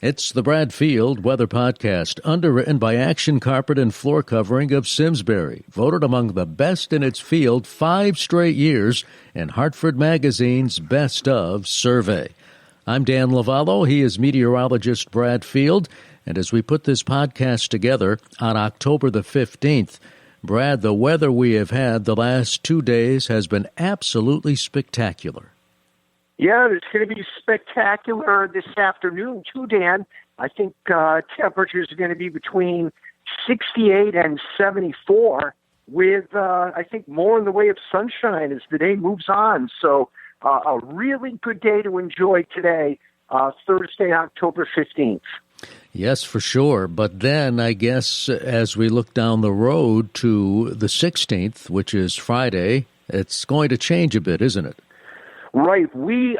It's the Brad Field Weather Podcast, underwritten by Action Carpet and Floor Covering of Simsbury, voted among the best in its field 5 straight years in Hartford Magazine's Best of survey. I'm Dan Lovallo. He is meteorologist Brad Field. And as we put this podcast together on October the 15th, Brad, the weather we have had the last 2 days has been absolutely spectacular. Yeah, it's going to be spectacular this afternoon, too, Dan. I think temperatures are going to be between 68 and 74 with, I think, more in the way of sunshine as the day moves on. So a really good day to enjoy today, Thursday, October 15th. Yes, for sure. But then I guess as we look down the road to the 16th, which is Friday, it's going to change a bit, isn't it? Right. We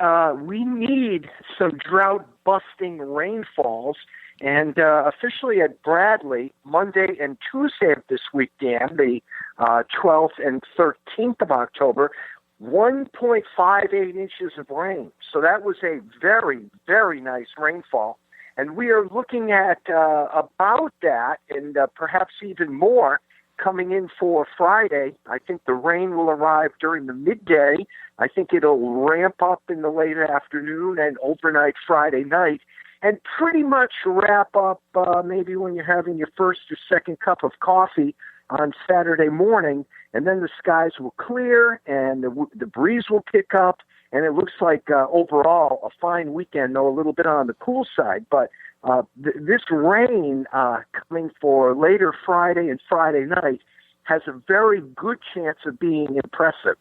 need some drought-busting rainfalls, and officially at Bradley, Monday and Tuesday of this week, Dan, the 12th and 13th of October, 1.58 inches of rain. So that was a very, very nice rainfall. And we are looking at about that and perhaps even more coming in for Friday. I think the rain will arrive during the midday. I think it'll ramp up in the late afternoon and overnight Friday night and pretty much wrap up maybe when you're having your first or second cup of coffee on Saturday morning. And then the skies will clear and the breeze will pick up. And it looks like overall a fine weekend, though a little bit on the cool side. But this rain coming for later Friday and Friday night has a very good chance of being impressive.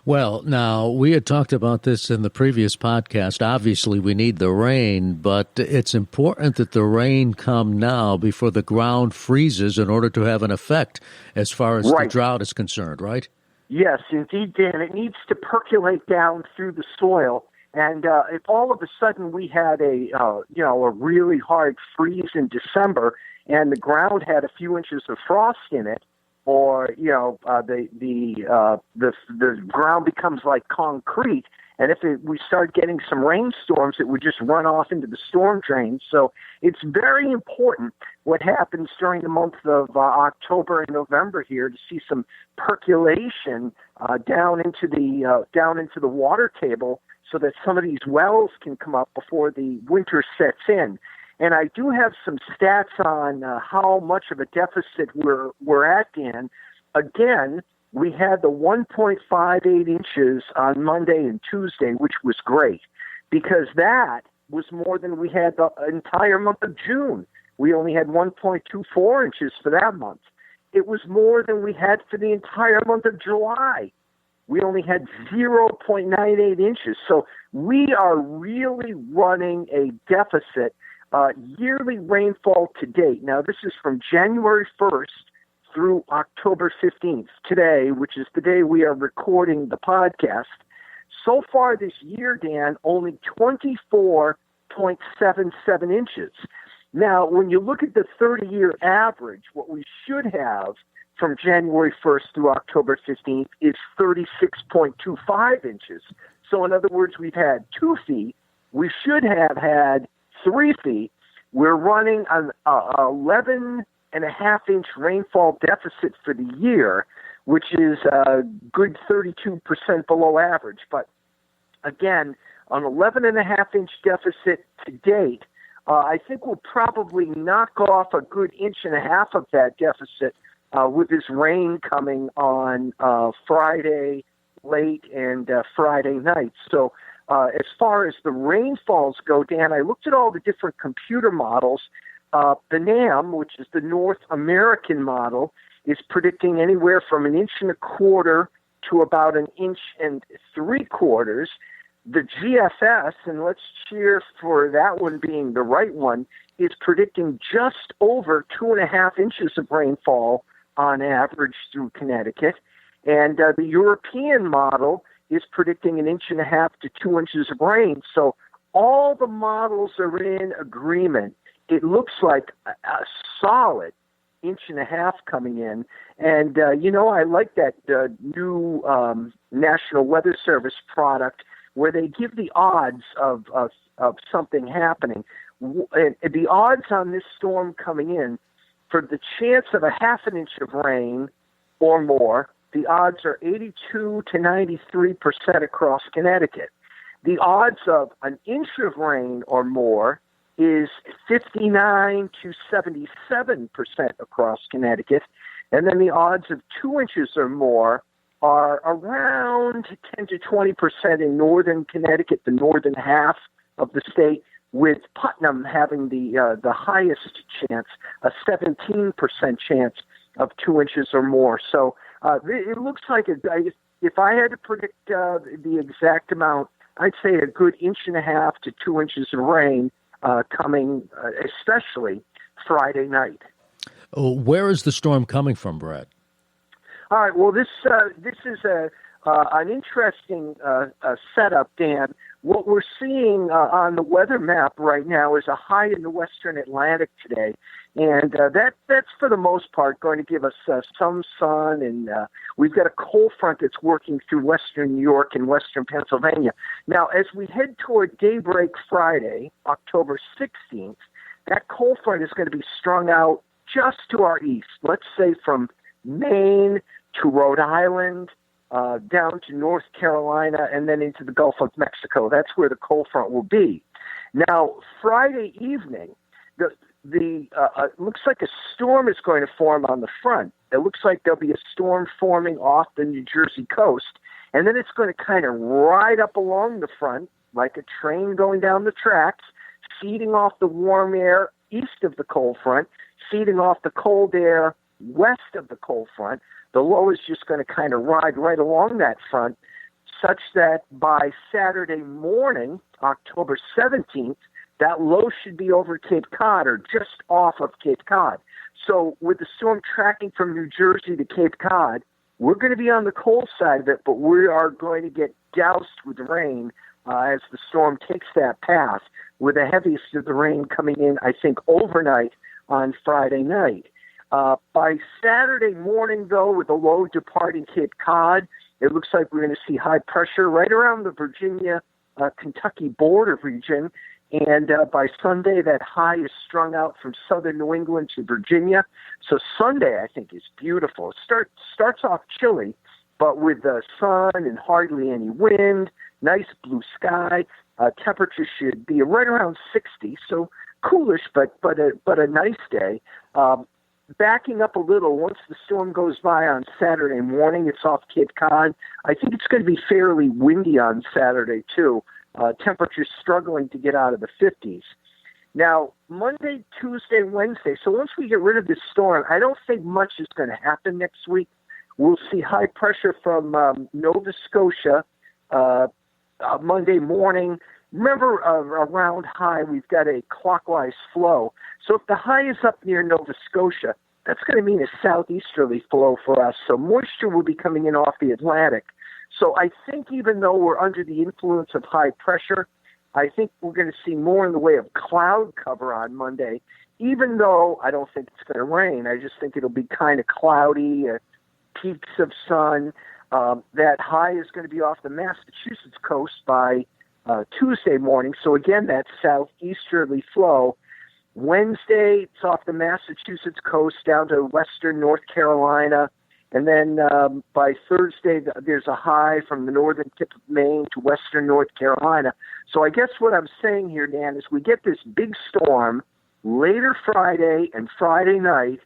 Well, now, we had talked about this in the previous podcast. Obviously, we need the rain, but it's important that the rain come now before the ground freezes in order to have an effect as far as the drought is concerned, right? Yes, indeed, Dan. It needs to percolate down through the soil. And if all of a sudden we had a really hard freeze in December and the ground had a few inches of frost in it, or the ground becomes like concrete, and if we start getting some rainstorms, it would just run off into the storm drain. So it's very important what happens during the month of October and November here to see some percolation down into the water table, so that some of these wells can come up before the winter sets in. And I do have some stats on how much of a deficit we're at, Dan. Again, we had the 1.58 inches on Monday and Tuesday, which was great, because that was more than we had the entire month of June. We only had 1.24 inches for that month. It was more than we had for the entire month of July. We only had 0.98 inches. So we are really running a deficit. Yearly rainfall to date. Now, this is from January 1st through October 15th, today, which is the day we are recording the podcast. So far this year, Dan, only 24.77 inches. Now, when you look at the 30-year average, what we should have from January 1st through October 15th is 36.25 inches. So in other words, we've had 2 feet. We should have had 3 feet. We're running an 11.5-inch rainfall deficit for the year, which is a good 32% below average. But again, an 11.5-inch deficit to date, I think we'll probably knock off a good 1.5 inches of that deficit with this rain coming on Friday late and Friday night. So as far as the rainfalls go, Dan, I looked at all the different computer models. The NAM, which is the North American model, is predicting anywhere from 1.25 inches to about 1.75 inches. The GFS, and let's cheer for that one being the right one, is predicting just over 2.5 inches of rainfall on average through Connecticut. And the European model is predicting 1.5 inches to 2 inches of rain. So all the models are in agreement. It looks like a solid 1.5 inches coming in. And, I like that new National Weather Service product where they give the odds of something happening. and the odds on this storm coming in, for the chance of a half an inch of rain or more, the odds are 82 to 93% across Connecticut. The odds of an inch of rain or more is 59 to 77% across Connecticut. And then the odds of 2 inches or more are around 10 to 20% in northern Connecticut, the northern half of the state, with Putnam having the highest chance, a 17% chance of 2 inches or more. So it looks like, if I had to predict the exact amount, I'd say a good 1.5 inches to 2 inches of rain coming, especially Friday night. Where is the storm coming from, Brad? All right. Well, this is an interesting setup, Dan. What we're seeing on the weather map right now is a high in the western Atlantic today, and that's for the most part going to give us some sun, and we've got a cold front that's working through western New York and western Pennsylvania. Now, as we head toward daybreak Friday, October 16th, that cold front is going to be strung out just to our east, let's say from Maine to Rhode Island, down to North Carolina, and then into the Gulf of Mexico. That's where the cold front will be. Now, Friday evening, it looks like a storm is going to form on the front. It looks like there'll be a storm forming off the New Jersey coast, and then it's going to kind of ride up along the front like a train going down the tracks, feeding off the warm air east of the cold front, feeding off the cold air west of the cold front. The low is just going to kind of ride right along that front, such that by Saturday morning, October 17th, that low should be over Cape Cod or just off of Cape Cod. So with the storm tracking from New Jersey to Cape Cod, we're going to be on the cold side of it, but we are going to get doused with rain as the storm takes that path, with the heaviest of the rain coming in, I think, overnight on Friday night. By Saturday morning, though, with the low departing Cape Cod, it looks like we're going to see high pressure right around the Virginia-Kentucky border region. And by Sunday, that high is strung out from southern New England to Virginia. So Sunday, I think, is beautiful. It starts off chilly, but with the sun and hardly any wind, nice blue sky. Temperature should be right around 60, so coolish, but a nice day. Backing up a little, once the storm goes by on Saturday morning, it's off Cape Cod. I think it's going to be fairly windy on Saturday, too. Temperatures struggling to get out of the 50s. Now, Monday, Tuesday, Wednesday, so once we get rid of this storm, I don't think much is going to happen next week. We'll see high pressure from Nova Scotia Monday morning. Remember, around high, we've got a clockwise flow. So if the high is up near Nova Scotia, that's going to mean a southeasterly flow for us. So moisture will be coming in off the Atlantic. So I think even though we're under the influence of high pressure, I think we're going to see more in the way of cloud cover on Monday, even though I don't think it's going to rain. I just think it'll be kind of cloudy, peaks of sun. That high is going to be off the Massachusetts coast by Tuesday morning. So again, that southeasterly flow. Wednesday, it's off the Massachusetts coast down to western North Carolina. And then by Thursday, there's a high from the northern tip of Maine to western North Carolina. So I guess what I'm saying here, Dan, is we get this big storm later Friday and Friday night.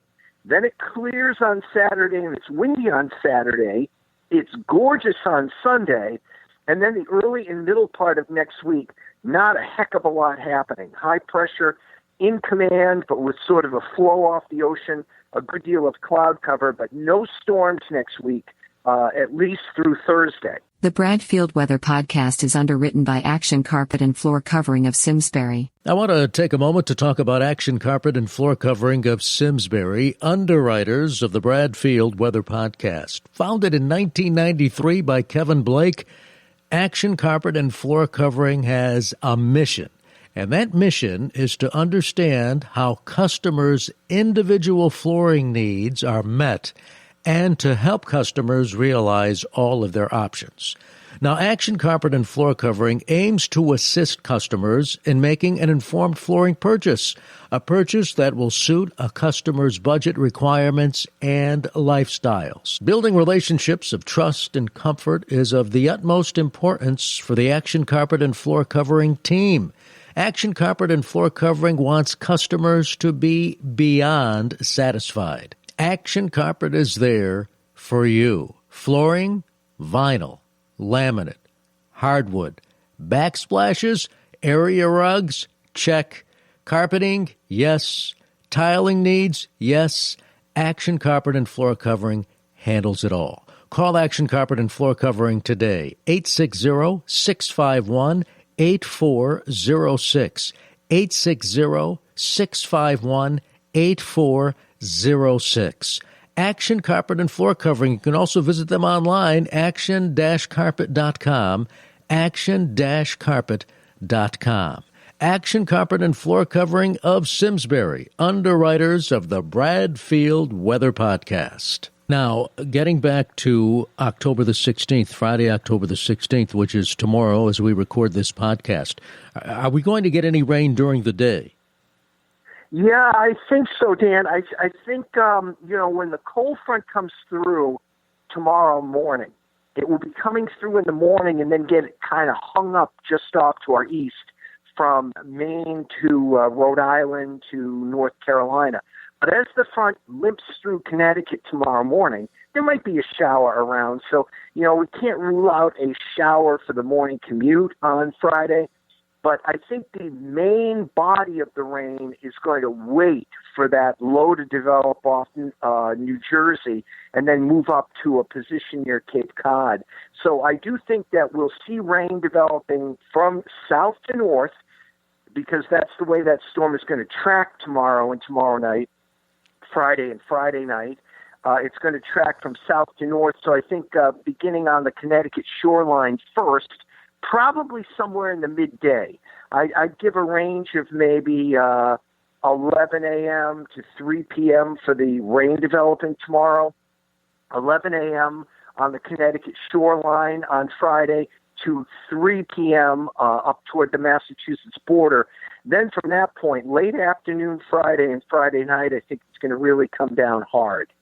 Then it clears on Saturday, and it's windy on Saturday. It's gorgeous on Sunday. And then the early and middle part of next week, not a heck of a lot happening. High pressure in command, but with sort of a flow off the ocean, a good deal of cloud cover, but no storms next week, at least through Thursday. The Bradfield Weather Podcast is underwritten by Action Carpet and Floor Covering of Simsbury. I want to take a moment to talk about Action Carpet and Floor Covering of Simsbury, underwriters of the Bradfield Weather Podcast. Founded in 1993 by Kevin Blake, Action Carpet and Floor Covering has a mission. And that mission is to understand how customers' individual flooring needs are met and to help customers realize all of their options. Now, Action Carpet and Floor Covering aims to assist customers in making an informed flooring purchase, a purchase that will suit a customer's budget requirements and lifestyles. Building relationships of trust and comfort is of the utmost importance for the Action Carpet and Floor Covering team. Action Carpet and Floor Covering wants customers to be beyond satisfied. Action Carpet is there for you. Flooring, vinyl, laminate, hardwood, backsplashes, area rugs, check. Carpeting, yes. Tiling needs, yes. Action Carpet and Floor Covering handles it all. Call Action Carpet and Floor Covering today, 860-651-8406, 860-651-8406. Action Carpet and Floor Covering. You can also visit them online, action-carpet.com, action-carpet.com. Action Carpet and Floor Covering of Simsbury, underwriters of the Bradfield Weather Podcast. Now, getting back to October the 16th, Friday, October the 16th, which is tomorrow as we record this podcast, are we going to get any rain during the day? Yeah, I think so, Dan. I think, when the cold front comes through tomorrow morning, it will be coming through in the morning and then get kind of hung up just off to our east from Maine to Rhode Island to North Carolina. But as the front limps through Connecticut tomorrow morning, there might be a shower around. So, we can't rule out a shower for the morning commute on Friday. But I think the main body of the rain is going to wait for that low to develop off New Jersey and then move up to a position near Cape Cod. So I do think that we'll see rain developing from south to north, because that's the way that storm is going to track tomorrow and tomorrow night, Friday and Friday night. It's going to track from south to north. So I think beginning on the Connecticut shoreline first, probably somewhere in the midday. I'd give a range of maybe 11 a.m. to 3 p.m. for the rain developing tomorrow, 11 a.m. on the Connecticut shoreline on Friday to 3 p.m. Up toward the Massachusetts border. Then from that point, late afternoon Friday and Friday night, I think it's going to really come down hard.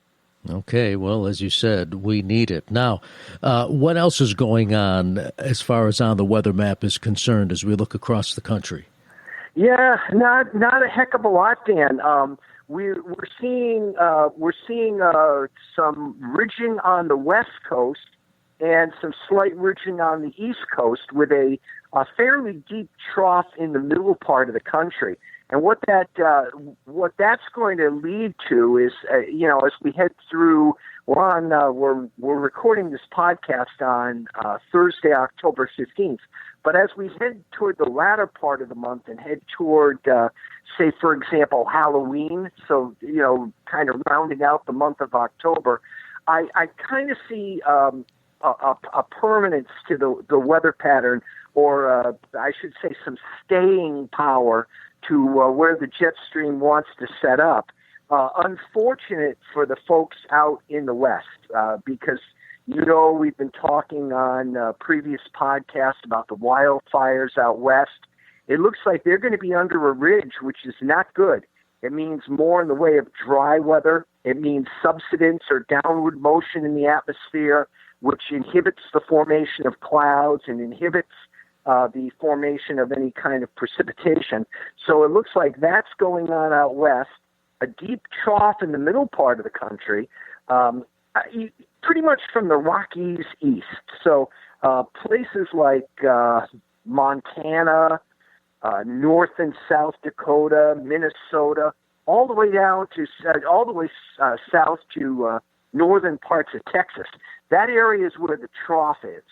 Okay, well, as you said, we need it. Now, what else is going on as far as on the weather map is concerned as we look across the country? Yeah, not a heck of a lot, Dan. We're seeing some ridging on the west coast and some slight ridging on the east coast with a fairly deep trough in the middle part of the country. And what that's going to lead to is, as we head through, we're recording this podcast on Thursday, October 15th. But as we head toward the latter part of the month and head toward, say, for example, Halloween, so, kind of rounding out the month of October, I kind of see a permanence to the weather pattern, or I should say some staying power to where the jet stream wants to set up. Unfortunate for the folks out in the West, because, we've been talking on previous podcasts about the wildfires out West. It looks like they're going to be under a ridge, which is not good. It means more in the way of dry weather. It means subsidence or downward motion in the atmosphere, which inhibits the formation of clouds and inhibits the formation of any kind of precipitation. So it looks like that's going on out west, a deep trough in the middle part of the country, pretty much from the Rockies east. So places like Montana, North and South Dakota, Minnesota, all the way down to south to northern parts of Texas. That area is where the trough is.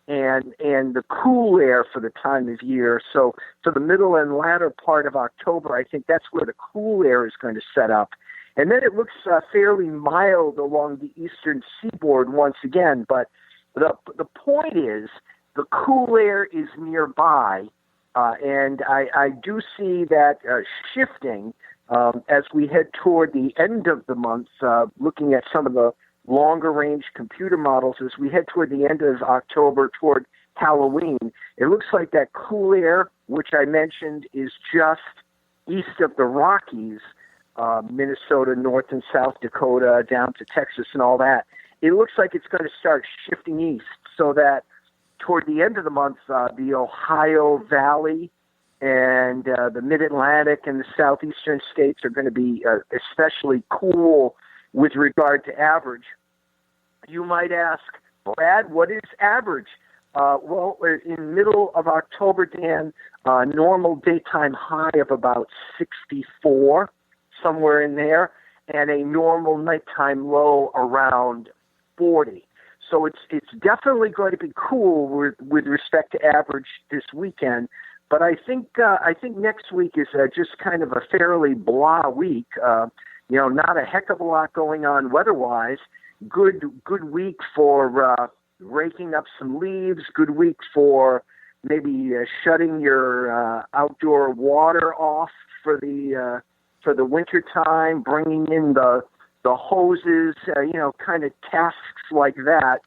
And the cool air for the time of year. So for the middle and latter part of October, I think that's where the cool air is going to set up. And then it looks fairly mild along the eastern seaboard once again. But the point is, the cool air is nearby, and I do see that shifting as we head toward the end of the month, looking at some of the longer range computer models, as we head toward the end of October, toward Halloween, it looks like that cool air, which I mentioned is just east of the Rockies, Minnesota, North and South Dakota, down to Texas and all that, it looks like it's going to start shifting east, so that toward the end of the month, the Ohio Valley and the Mid-Atlantic and the southeastern states are going to be especially cool with regard to average. You might ask, Brad, what is average? Well, in middle of October, Dan, normal daytime high of about 64, somewhere in there, and a normal nighttime low around 40. So it's definitely going to be cool with respect to average this weekend. But I think next week is just kind of a fairly blah week. Not a heck of a lot going on weather-wise. Good week for raking up some leaves. Good week for maybe shutting your outdoor water off for the winter time. Bringing in the hoses. Kind of tasks like that.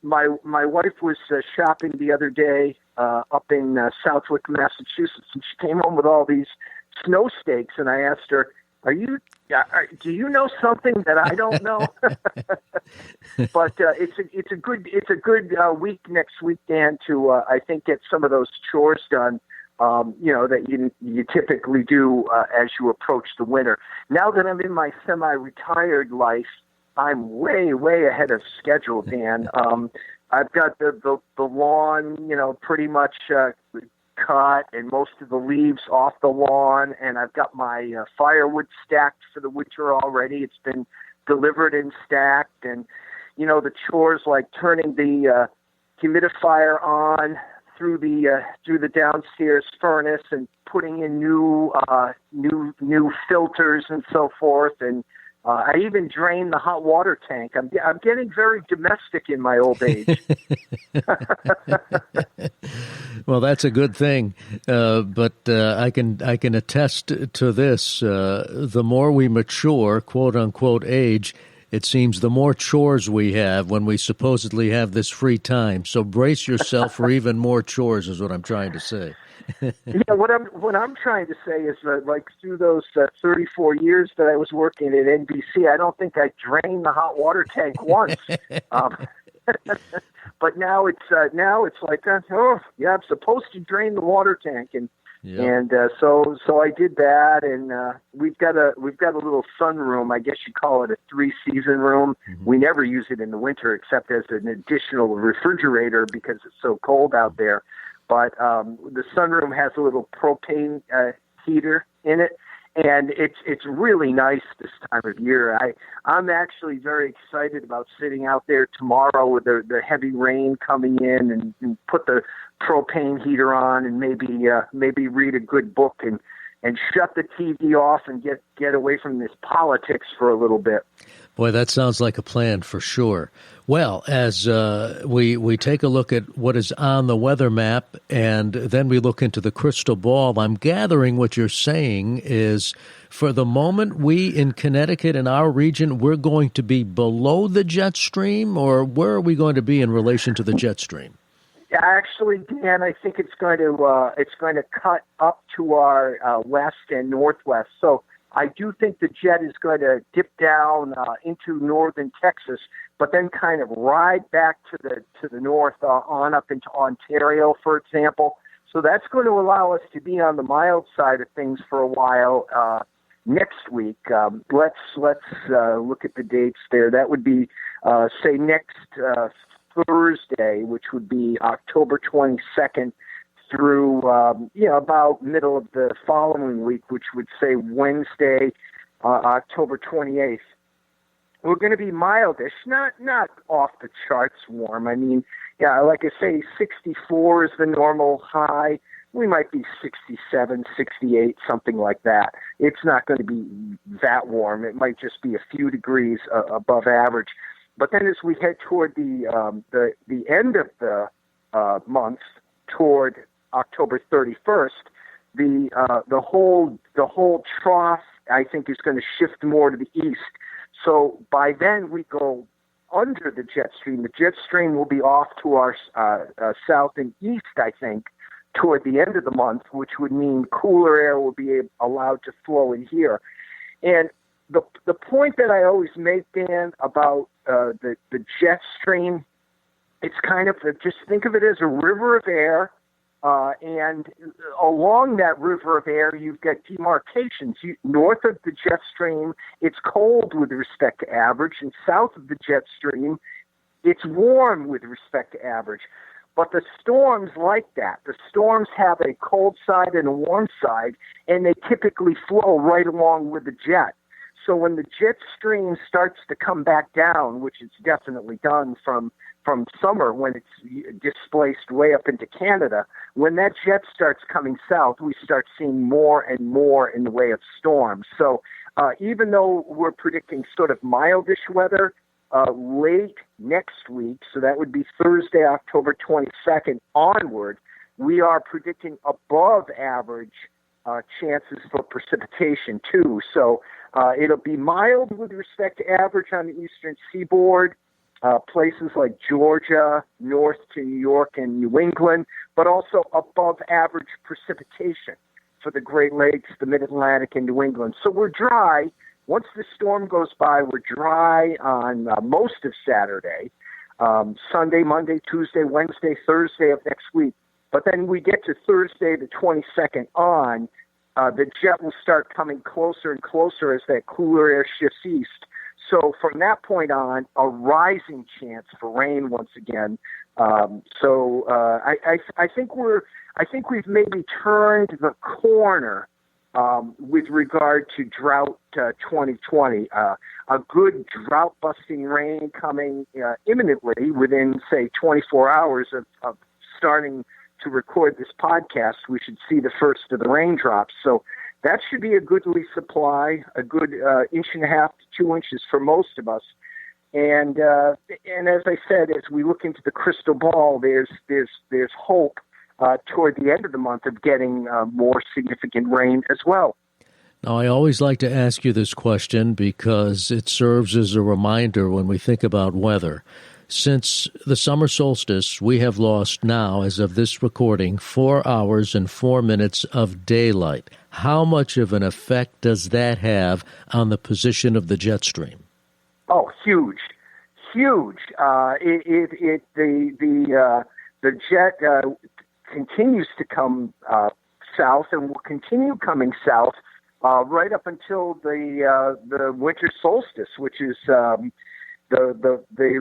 My wife was shopping the other day up in Southwick, Massachusetts, and she came home with all these snow stakes, and I asked her, do you know something that I don't know? But it's a good week next week, Dan, to I think get some of those chores done. That you typically do as you approach the winter. Now that I'm in my semi-retired life, I'm way ahead of schedule, Dan. I've got the lawn, pretty much cut, and most of the leaves off the lawn, and I've got my firewood stacked for the winter already. It's been delivered and stacked, and the chores like turning the humidifier on through the downstairs furnace and putting in new filters and so forth, and I even drain the hot water tank. I'm getting very domestic in my old age. Well, that's a good thing, but I can attest to this. The more we mature, quote unquote, age, it seems the more chores we have when we supposedly have this free time. So brace yourself for even more chores, is what I'm trying to say. Yeah, what I'm trying to say is that, like, through those 34 years that I was working at NBC, I don't think I drained the hot water tank once. But now it's like, I'm supposed to drain the water tank, and yep. And so I did that, and we've got a little sunroom. I guess you call it a 3-season room. Mm-hmm. We never use it in the winter except as an additional refrigerator because it's so cold out there. But the sunroom has a little propane heater in it, and it's really nice this time of year. I'm actually very excited about sitting out there tomorrow with the heavy rain coming in, and put the propane heater on, and maybe read a good book and shut the TV off and get away from this politics for a little bit. Boy, that sounds like a plan for sure. Well, as we take a look at what is on the weather map, and then we look into the crystal ball, I'm gathering what you're saying is, for the moment, we in Connecticut, in our region, we're going to be below the jet stream, or where are we going to be in relation to the jet stream? Actually, Dan, I think it's going to cut up to our west and northwest. So I do think the jet is going to dip down into northern Texas, but then kind of ride back to the north on up into Ontario, for example. So that's going to allow us to be on the mild side of things for a while next week. Let's look at the dates there. That would be say next Thursday, which would be October 22nd. Through about middle of the following week, which would say Wednesday, October 28th. We're going to be mildish, not off the charts warm. I mean, like I say, 64 is the normal high. We might be 67, 68, something like that. It's not going to be that warm. It might just be a few degrees above average. But then as we head toward the end of the month, toward October 31st, the whole trough, I think, is going to shift more to the east. So by then we go under the jet stream. The jet stream will be off to our south and east, I think, toward the end of the month, which would mean cooler air will be allowed to flow in here. And the point that I always make, Dan, about the jet stream, it's kind of, just think of it as a river of air, and along that river of air, you've got demarcations. North of the jet stream, it's cold with respect to average, and south of the jet stream, it's warm with respect to average. But the storms like that. The storms have a cold side and a warm side, and they typically flow right along with the jet. So when the jet stream starts to come back down, which it's definitely done from summer when it's displaced way up into Canada, when that jet starts coming south, we start seeing more and more in the way of storms. So even though we're predicting sort of mildish weather late next week, so that would be Thursday, October 22nd onward, we are predicting above average chances for precipitation too. So it'll be mild with respect to average on the eastern seaboard, places like Georgia, north to New York and New England, but also above average precipitation for the Great Lakes, the Mid-Atlantic, and New England. So we're dry. Once the storm goes by, we're dry on most of Saturday, Sunday, Monday, Tuesday, Wednesday, Thursday of next week. But then we get to Thursday, the 22nd on, the jet will start coming closer and closer as that cooler air shifts east. So from that point on, a rising chance for rain once again. I think we've maybe turned the corner with regard to drought 2020. A good drought-busting rain coming imminently within, say, 24 hours of starting to record this podcast. We should see the first of the raindrops. So that should be a goodly supply, a good 1.5 to 2 inches for most of us. And as I said, as we look into the crystal ball, there's hope toward the end of the month of getting more significant rain as well. Now, I always like to ask you this question because it serves as a reminder when we think about weather. Since the summer solstice, we have lost now, as of this recording, 4 hours and 4 minutes of daylight. How much of an effect does that have on the position of the jet stream? Oh, huge. The jet continues to come south and will continue coming south right up until the winter solstice, which is the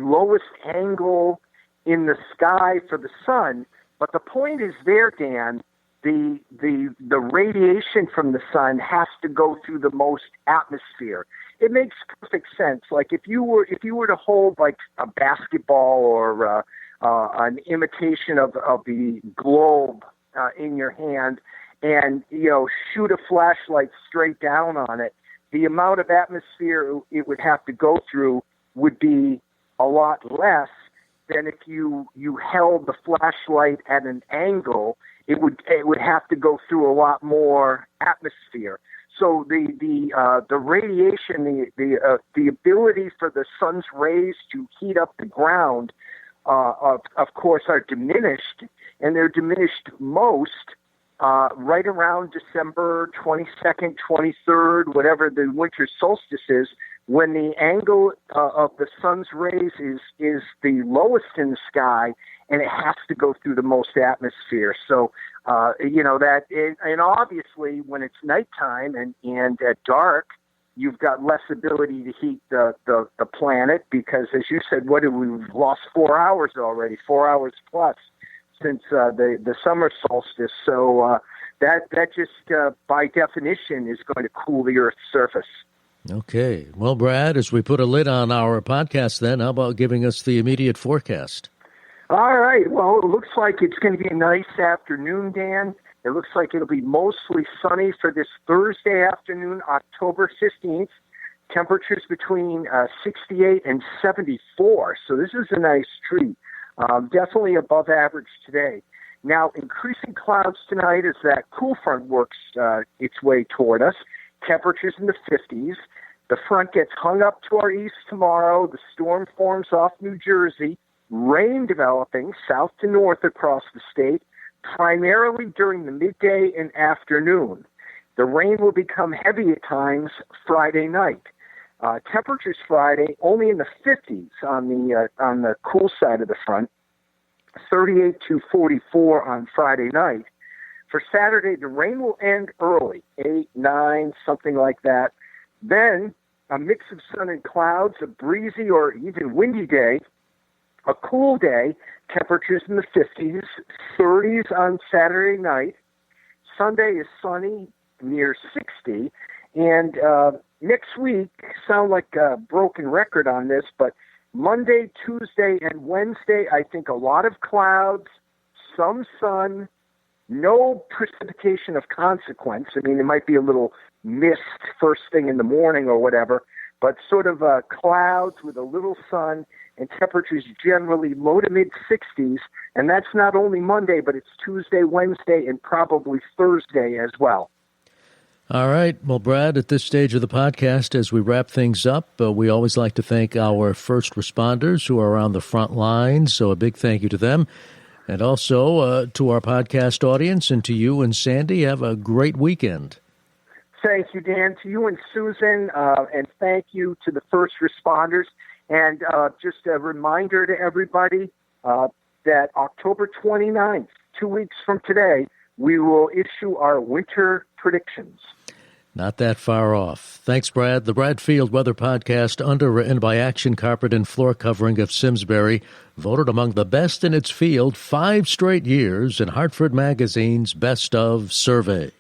lowest angle in the sky for the sun. But the point is there, Dan, the radiation from the sun has to go through the most atmosphere. It makes perfect sense. Like if you were to hold like a basketball or an imitation of the globe in your hand and shoot a flashlight straight down on it, the amount of atmosphere it would have to go through would be a lot less than if you held the flashlight at an angle. It would have to go through a lot more atmosphere. So the radiation, the ability for the sun's rays to heat up the ground, of course, are diminished, and they're diminished most right around December 22nd, 23rd, whatever the winter solstice is, when the angle of the sun's rays is the lowest in the sky, and it has to go through the most atmosphere. So, and obviously when it's nighttime and at dark, you've got less ability to heat the planet because, as you said, we've lost 4 hours already, 4 hours plus since the summer solstice. So that just by definition is going to cool the Earth's surface. Okay. Well, Brad, as we put a lid on our podcast then, how about giving us the immediate forecast? All right. Well, it looks like it's going to be a nice afternoon, Dan. It looks like it'll be mostly sunny for this Thursday afternoon, October 15th. Temperatures between 68 and 74. So this is a nice treat. Definitely above average today. Now, increasing clouds tonight as that cool front works its way toward us. Temperatures in the 50s. The front gets hung up to our east tomorrow. The storm forms off New Jersey. Rain developing south to north across the state, primarily during the midday and afternoon. The rain will become heavy at times Friday night. Temperatures Friday only in the 50s on the cool side of the front, 38 to 44 on Friday night. For Saturday, the rain will end early, 8, 9, something like that. Then a mix of sun and clouds, a breezy or even windy day, a cool day, temperatures in the 50s, 30s on Saturday night. Sunday is sunny, near 60. And next week, sound like a broken record on this, but Monday, Tuesday, and Wednesday, I think a lot of clouds, some sun, no precipitation of consequence. I mean, it might be a little mist first thing in the morning or whatever, but sort of clouds with a little sun and temperatures generally low to mid-60s. And that's not only Monday, but it's Tuesday, Wednesday, and probably Thursday as well. All right. Well, Brad, at this stage of the podcast, as we wrap things up, we always like to thank our first responders who are on the front lines. So a big thank you to them. And also to our podcast audience and to you and Sandy. Have a great weekend. Thank you, Dan, to you and Susan, and thank you to the first responders. And just a reminder to everybody that October 29th, 2 weeks from today, we will issue our winter predictions. Not that far off. Thanks, Brad. The Brad Field Weather Podcast, underwritten by Action Carpet and Floor Covering of Simsbury, voted among the best in its field 5 straight years in Hartford Magazine's Best of survey.